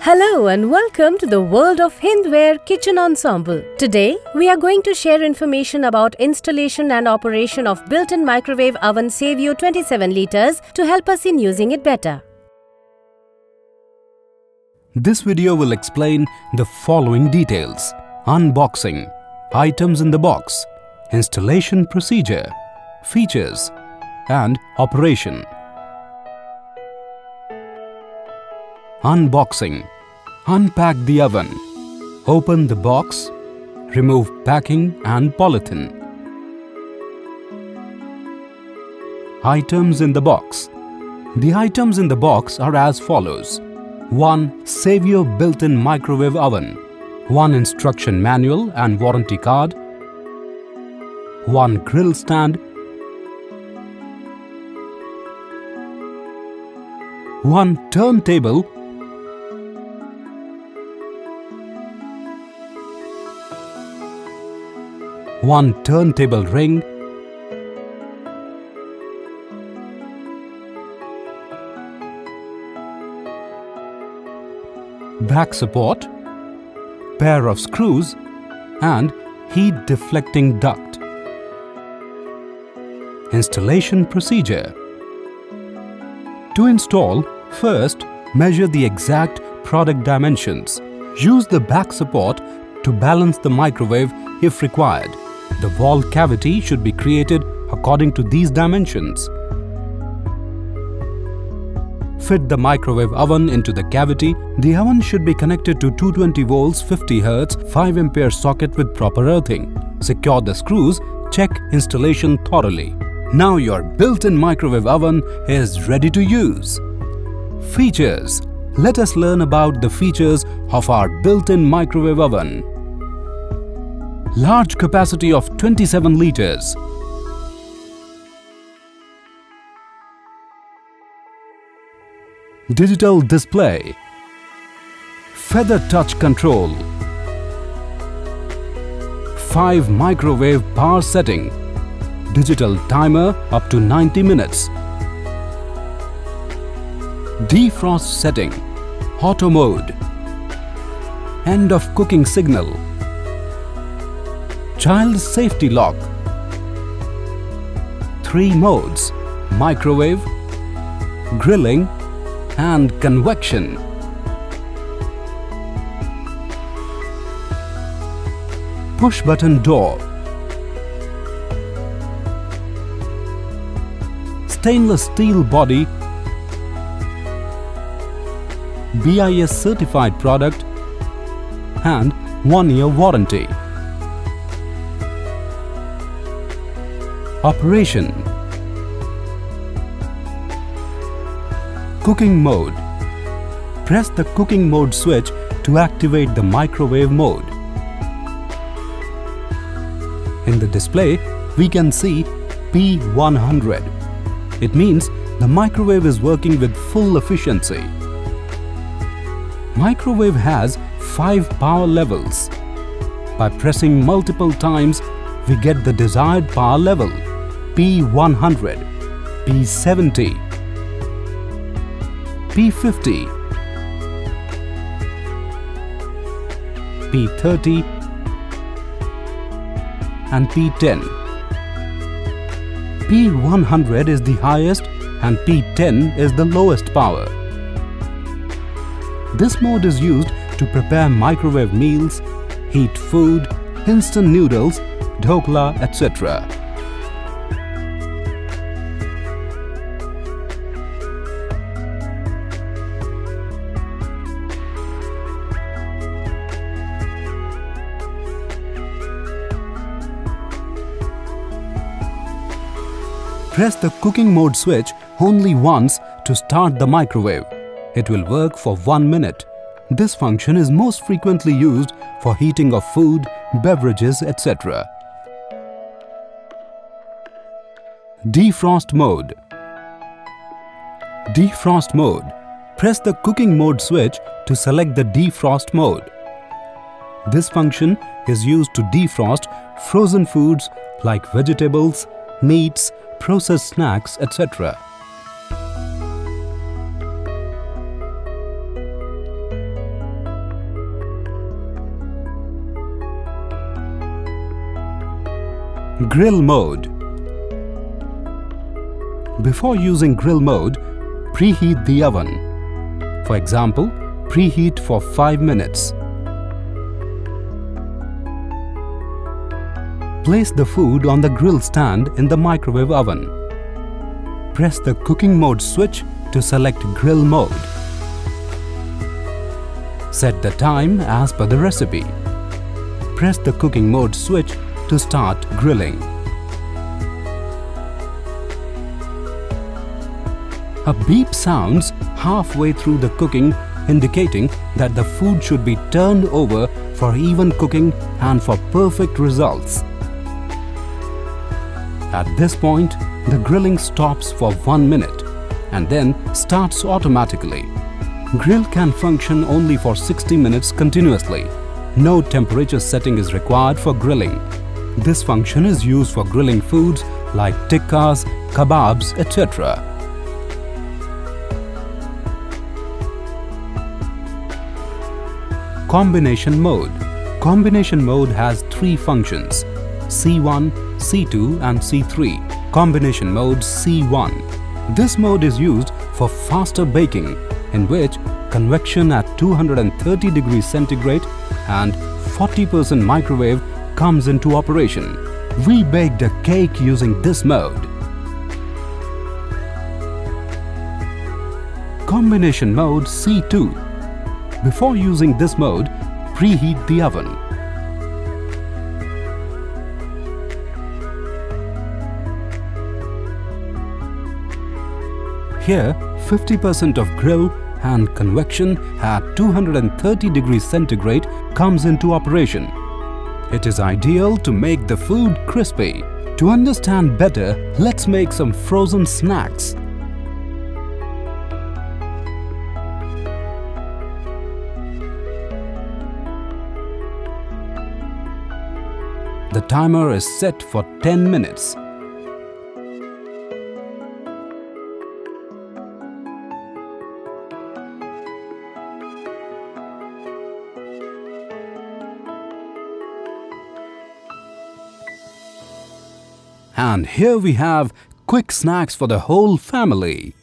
Hello and welcome to the world of Hindware Kitchen Ensemble. Today, we are going to share information about installation and operation of built-in microwave oven Savio 27 liters to help us in using it better. This video will explain the following details: unboxing, items in the box, installation procedure, features, and operation. Unboxing. Unpack the oven. Open the box. Remove packing and polythene. Items in the box. The items in the box are as follows: 1 Savio built-in microwave oven, 1 instruction manual and warranty card, 1 grill stand, 1 turntable, 1 turntable ring, back support, pair of screws, and heat deflecting duct. Installation procedure. To install, first measure the exact product dimensions. Use the back support to balance the microwave if required. The wall cavity should be created according to these dimensions. Fit the microwave oven into the cavity. The oven should be connected to 220 volts 50 Hz 5 ampere socket with proper earthing. Secure the screws. Check installation thoroughly. Now your built-in microwave oven is ready to use. Features. Let us learn about the features of our built-in microwave oven. Large capacity of 27 liters. Digital display. Feather touch control. 5 microwave power setting. Digital timer up to 90 minutes. Defrost setting. Auto mode. End of cooking signal. Child safety lock. 3 modes: microwave, grilling, and convection. Push button door. Stainless steel body. BIS certified product and 1-year warranty. Operation. Cooking mode. Press the cooking mode switch to activate the microwave mode. In the display, we can see P100. It means the microwave is working with full efficiency. Microwave has 5 power levels. By pressing multiple times, we get the desired power level: P100, P70, P50, P30 and P10. P100 is the highest and P10 is the lowest power. This mode is used to prepare microwave meals, heat food, instant noodles, dhokla, etc. Press the cooking mode switch only once to start the microwave. It will work for 1 minute. This function is most frequently used for heating of food, beverages, etc. Defrost mode. Defrost mode. Press the cooking mode switch to select the defrost mode. This function is used to defrost frozen foods like vegetables, meats, processed snacks, etc. Grill mode. Before using grill mode, preheat the oven. For example, preheat for 5 minutes. Place the food on the grill stand in the microwave oven. Press the cooking mode switch to select grill mode. Set the time as per the recipe. Press the cooking mode switch to start grilling. A beep sounds halfway through the cooking, indicating that the food should be turned over for even cooking and for perfect results. At this point, the grilling stops for 1 minute and then starts automatically. Grill can function only for 60 minutes continuously. No temperature setting is required for grilling. This function is used for grilling foods like tikkas, kebabs, etc. Combination mode. Combination mode has 3 functions: C1, C2 and C3. Combination mode C1. This mode is used for faster baking, in which convection at 230 degrees centigrade and 40% microwave comes into operation. We baked a cake using this mode. Combination mode C2. Before using this mode, preheat the oven. Here, 50% of grill and convection at 230 degrees centigrade comes into operation. It is ideal to make the food crispy. To understand better, let's make some frozen snacks. The timer is set for 10 minutes. And here we have quick snacks for the whole family.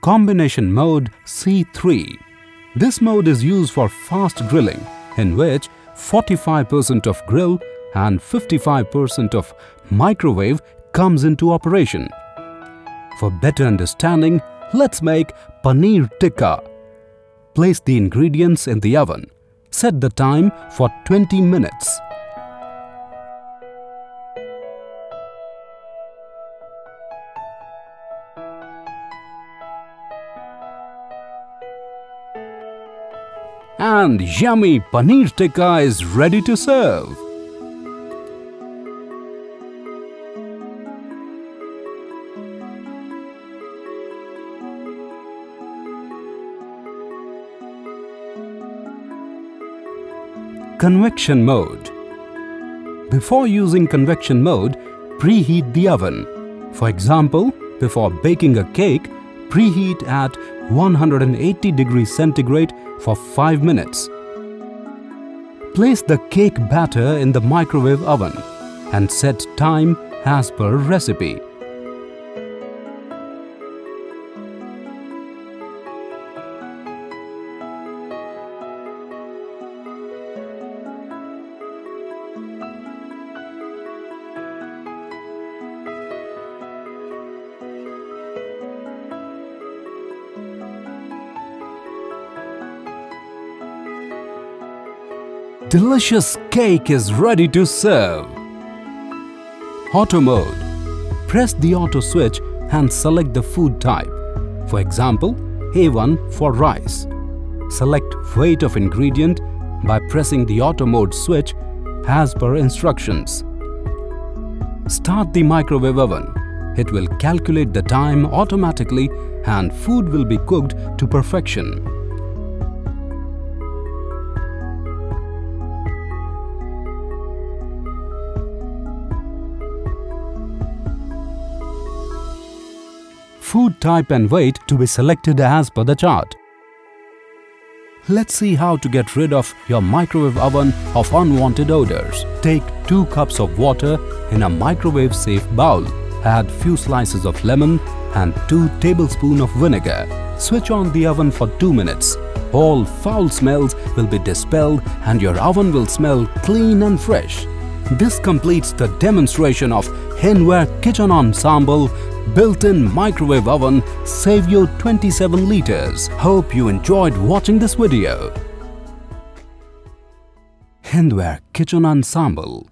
Combination mode C3. This mode is used for fast grilling, in which 45% of grill and 55% of microwave comes into operation. For better understanding, let's make paneer tikka. Place the ingredients in the oven. Set the time for 20 minutes. And yummy paneer tikka is ready to serve. Convection mode. Before using convection mode, preheat the oven. For example, before baking a cake, preheat at 180 degrees centigrade for 5 minutes. Place the cake batter in the microwave oven and set time as per recipe. Delicious cake is ready to serve. Auto mode. Press the auto switch and select the food type. For example, A1 for rice. Select weight of ingredient by pressing the auto mode switch as per instructions. Start the microwave oven. It will calculate the time automatically and food will be cooked to perfection. Food type and weight to be selected as per the chart. Let's see how to get rid of your microwave oven of unwanted odors. Take 2 cups of water in a microwave-safe bowl. Add few slices of lemon and 2 tablespoons of vinegar. Switch on the oven for 2 minutes. All foul smells will be dispelled and your oven will smell clean and fresh. This completes the demonstration of Hindware Kitchen Ensemble built-in microwave oven Savio 27 liters. Hope you enjoyed watching this video. Hindware Kitchen Ensemble.